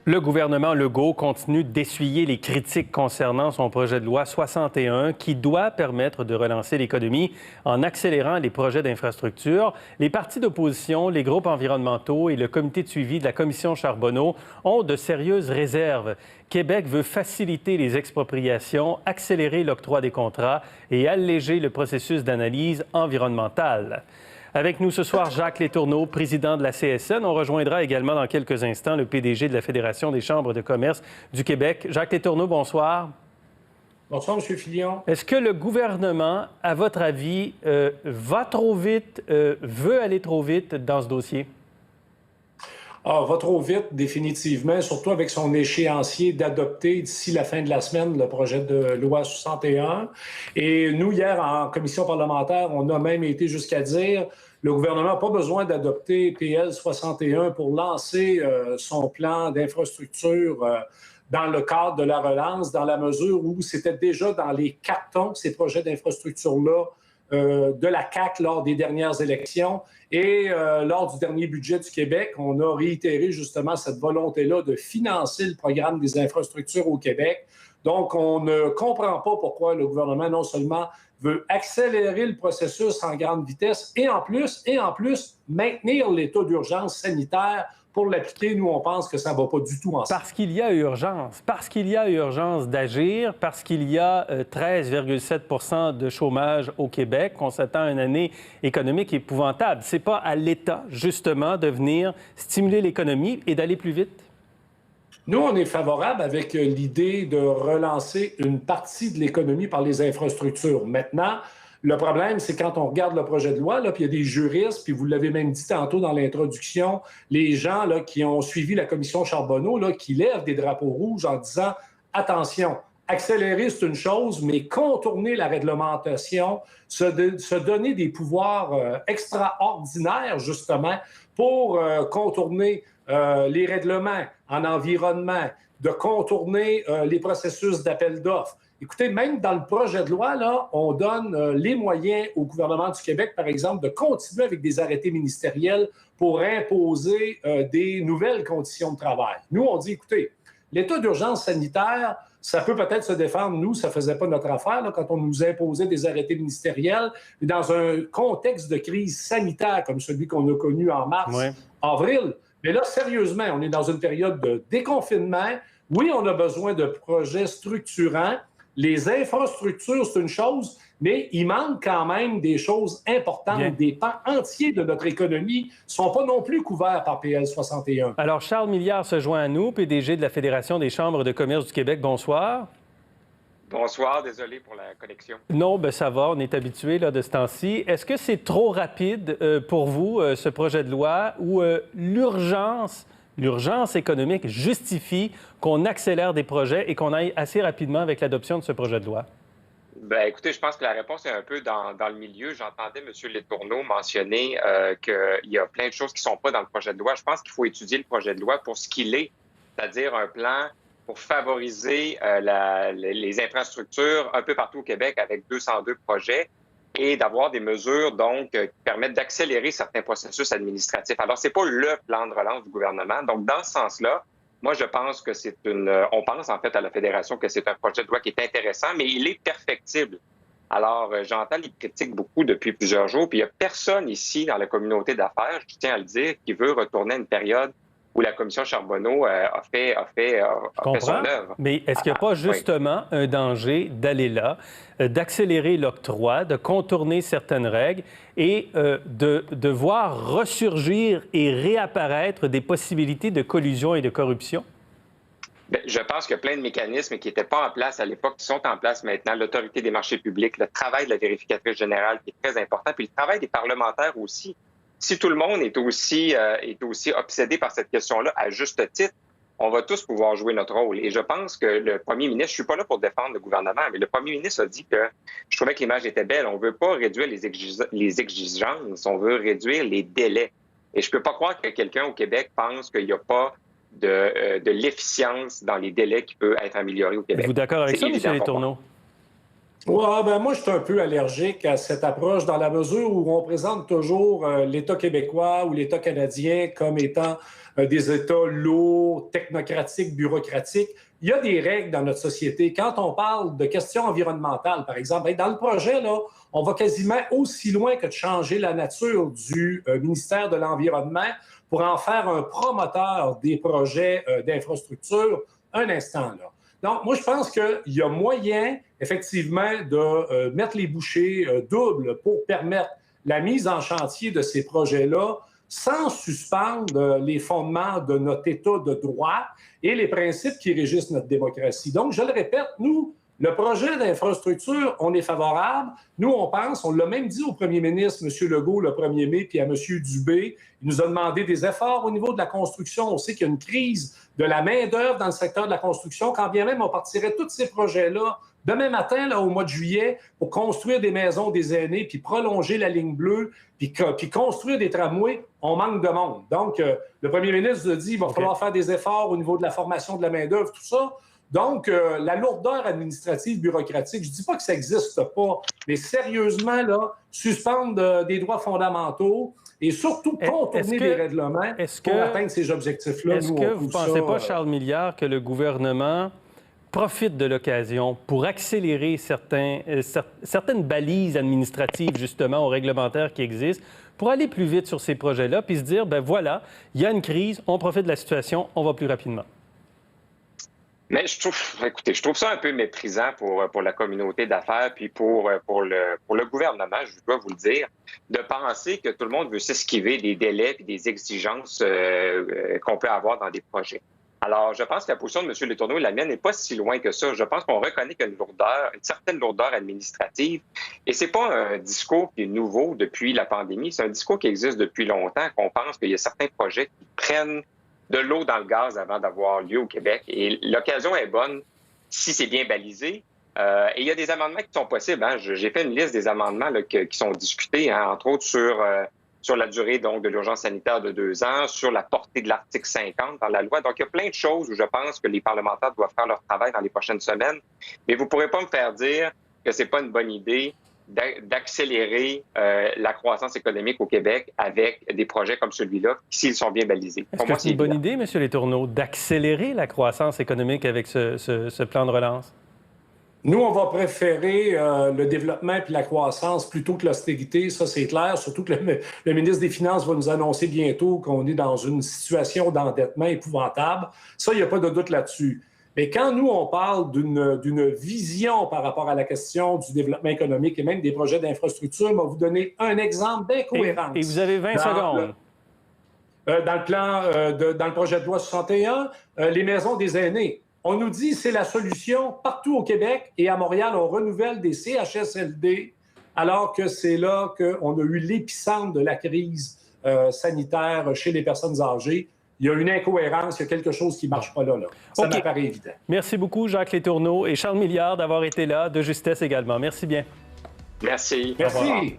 Le gouvernement Legault continue d'essuyer les critiques concernant son projet de loi 61 qui doit permettre de relancer l'économie en accélérant les projets d'infrastructure. Les partis d'opposition, les groupes environnementaux et le comité de suivi de la commission Charbonneau ont de sérieuses réserves. Québec veut faciliter les expropriations, accélérer l'octroi des contrats et alléger le processus d'analyse environnementale. Avec nous ce soir, Jacques Letourneau, président de la CSN. On rejoindra également dans quelques instants le PDG de la Fédération des chambres de commerce du Québec. Jacques Letourneau, bonsoir. Bonsoir, M. Filion. Est-ce que le gouvernement, à votre avis, va trop vite, veut aller trop vite dans ce dossier? Va trop vite, définitivement, surtout avec son échéancier d'adopter d'ici la fin de la semaine le projet de loi 61. Et nous, hier, en commission parlementaire, on a même été jusqu'à dire le gouvernement n'a pas besoin d'adopter PL 61 pour lancer son plan d'infrastructure dans le cadre de la relance, dans la mesure où c'était déjà dans les cartons, ces projets d'infrastructure-là, de la CAQ lors des dernières élections. Et lors du dernier budget du Québec, on a réitéré justement cette volonté-là de financer le programme des infrastructures au Québec. Donc, on ne comprend pas pourquoi le gouvernement non seulement veut accélérer le processus en grande vitesse et en plus, maintenir l'état d'urgence sanitaire pour l'appliquer. Nous, on pense que ça ne va pas du tout ensemble. Parce qu'il y a urgence d'agir, parce qu'il y a 13,7 % de chômage au Québec. On s'attend à une année économique épouvantable. C'est pas à l'État, justement, de venir stimuler l'économie et d'aller plus vite? Nous, on est favorable avec l'idée de relancer une partie de l'économie par les infrastructures. Maintenant, le problème, c'est quand on regarde le projet de loi, là, puis il y a des juristes, puis vous l'avez même dit tantôt dans l'introduction, les gens là, qui ont suivi la commission Charbonneau, là, qui lèvent des drapeaux rouges en disant « Attention, accélérer, c'est une chose, mais contourner la réglementation, se donner des pouvoirs extraordinaires, justement, pour contourner les règlements en environnement, de contourner les processus d'appel d'offres. » Écoutez, même dans le projet de loi, là, on donne les moyens au gouvernement du Québec, par exemple, de continuer avec des arrêtés ministériels pour imposer des nouvelles conditions de travail. Nous, on dit, écoutez, l'état d'urgence sanitaire, ça peut peut-être se défendre. Nous, ça ne faisait pas notre affaire là, quand on nous imposait des arrêtés ministériels. Mais dans un contexte de crise sanitaire comme celui qu'on a connu en mars, avril, mais là, sérieusement, on est dans une période de déconfinement. Oui, on a besoin de projets structurants. Les infrastructures, c'est une chose, mais il manque quand même des choses importantes. Bien. Des pans entiers de notre économie ne sont pas non plus couverts par PL 61. Alors, Charles Milliard se joint à nous, PDG de la Fédération des chambres de commerce du Québec. Bonsoir. Bonsoir, désolé pour la connexion. Non, bien ça va, on est habitué là, de ce temps-ci. Est-ce que c'est trop rapide pour vous, ce projet de loi, où l'urgence économique justifie qu'on accélère des projets et qu'on aille assez rapidement avec l'adoption de ce projet de loi? Bien, écoutez, je pense que la réponse est un peu dans le milieu. J'entendais M. Letourneau mentionner qu'il y a plein de choses qui ne sont pas dans le projet de loi. Je pense qu'il faut étudier le projet de loi pour ce qu'il est, c'est-à-dire un plan pour favoriser les infrastructures un peu partout au Québec avec 202 projets et d'avoir des mesures donc qui permettent d'accélérer certains processus administratifs. Alors, c'est pas le plan de relance du gouvernement. Donc, dans ce sens-là, moi, je pense que on pense en fait à la Fédération que c'est un projet de loi qui est intéressant, mais il est perfectible. Alors, j'entends les critiques beaucoup depuis plusieurs jours, puis il n'y a personne ici dans la communauté d'affaires, je tiens à le dire, qui veut retourner à une période où la commission Charbonneau a fait son œuvre. Mais est-ce qu'il n'y a pas justement un danger d'aller là, d'accélérer l'octroi, de contourner certaines règles et de voir ressurgir et réapparaître des possibilités de collusion et de corruption? Bien, je pense qu'il y a plein de mécanismes qui n'étaient pas en place à l'époque, qui sont en place maintenant. L'autorité des marchés publics, le travail de la vérificatrice générale qui est très important, puis le travail des parlementaires aussi. Si tout le monde est aussi obsédé par cette question-là, à juste titre, on va tous pouvoir jouer notre rôle. Et je pense que le premier ministre, je suis pas là pour défendre le gouvernement, mais le premier ministre a dit que je trouvais que l'image était belle. On veut pas réduire les exigences, on veut réduire les délais. Et je peux pas croire que quelqu'un au Québec pense qu'il n'y a pas de l'efficience dans les délais qui peut être améliorée au Québec. Êtes-vous d'accord avec ça, M. Letourneau? Ouais, ben moi, je suis un peu allergique à cette approche dans la mesure où on présente toujours l'État québécois ou l'État canadien comme étant des États lourds, technocratiques, bureaucratiques. Il y a des règles dans notre société. Quand on parle de questions environnementales, par exemple, dans le projet, là, on va quasiment aussi loin que de changer la nature du ministère de l'Environnement pour en faire un promoteur des projets d'infrastructure. Un instant, là. Donc, moi, je pense qu'il y a moyen, effectivement, de mettre les bouchées doubles pour permettre la mise en chantier de ces projets-là sans suspendre les fondements de notre État de droit et les principes qui régissent notre démocratie. Donc, je le répète, nous, le projet d'infrastructure, on est favorable. Nous, on pense, on l'a même dit au premier ministre, M. Legault, le 1er mai, puis à M. Dubé. Il nous a demandé des efforts au niveau de la construction. On sait qu'il y a une crise de la main-d'œuvre dans le secteur de la construction, quand bien même on partirait tous ces projets-là demain matin, là, au mois de juillet, pour construire des maisons des aînés, puis prolonger la ligne bleue, puis construire des tramways, on manque de monde. Donc, le premier ministre a dit qu'il va falloir faire des efforts au niveau de la formation de la main-d'œuvre, tout ça. Donc, la lourdeur administrative, bureaucratique, je ne dis pas que ça n'existe pas, mais sérieusement, là, suspendre des droits fondamentaux et surtout contourner les règlements pour atteindre ces objectifs-là. Est-ce que vous ne pensez pas, Charles Milliard, que le gouvernement profite de l'occasion pour accélérer certaines balises administratives, justement, ou réglementaires qui existent, pour aller plus vite sur ces projets-là, puis se dire, ben voilà, il y a une crise, on profite de la situation, on va plus rapidement? Mais je trouve ça un peu méprisant pour la communauté d'affaires puis pour le gouvernement, je dois vous le dire, de penser que tout le monde veut s'esquiver des délais et des exigences qu'on peut avoir dans des projets. Alors, je pense que la position de M. Letourneau et la mienne n'est pas si loin que ça. Je pense qu'on reconnaît qu'il y a une certaine lourdeur administrative. Et c'est pas un discours qui est nouveau depuis la pandémie. C'est un discours qui existe depuis longtemps, qu'on pense qu'il y a certains projets qui prennent de l'eau dans le gaz avant d'avoir lieu au Québec. Et l'occasion est bonne si c'est bien balisé. Et il y a des amendements qui sont possibles. Hein. J'ai fait une liste des amendements là, qui sont discutés, hein, entre autres sur la durée donc, de l'urgence sanitaire de 2 ans, sur la portée de l'article 50 dans la loi. Donc, il y a plein de choses où je pense que les parlementaires doivent faire leur travail dans les prochaines semaines. Mais vous ne pourrez pas me faire dire que c'est pas une bonne idée d'accélérer la croissance économique au Québec avec des projets comme celui-là, s'ils sont bien balisés. Est-ce que c'est une bonne idée, M. Letourneau, d'accélérer la croissance économique avec ce plan de relance? Nous, on va préférer le développement et la croissance plutôt que l'austérité, ça c'est clair, surtout que le ministre des Finances va nous annoncer bientôt qu'on est dans une situation d'endettement épouvantable. Ça, il n'y a pas de doute là-dessus. Mais quand nous, on parle d'une vision par rapport à la question du développement économique et même des projets d'infrastructure, je vais vous donner un exemple d'incohérence. Et vous avez 20 secondes. Dans le projet de loi 61, les maisons des aînés. On nous dit que c'est la solution partout au Québec et à Montréal, on renouvelle des CHSLD alors que c'est là qu'on a eu l'épicentre de la crise sanitaire chez les personnes âgées. Il y a une incohérence, il y a quelque chose qui ne marche pas là. Ça m'apparaît évident. Merci beaucoup, Jacques Letourneau et Charles Milliard d'avoir été là, de justesse également. Merci bien. Merci. Merci.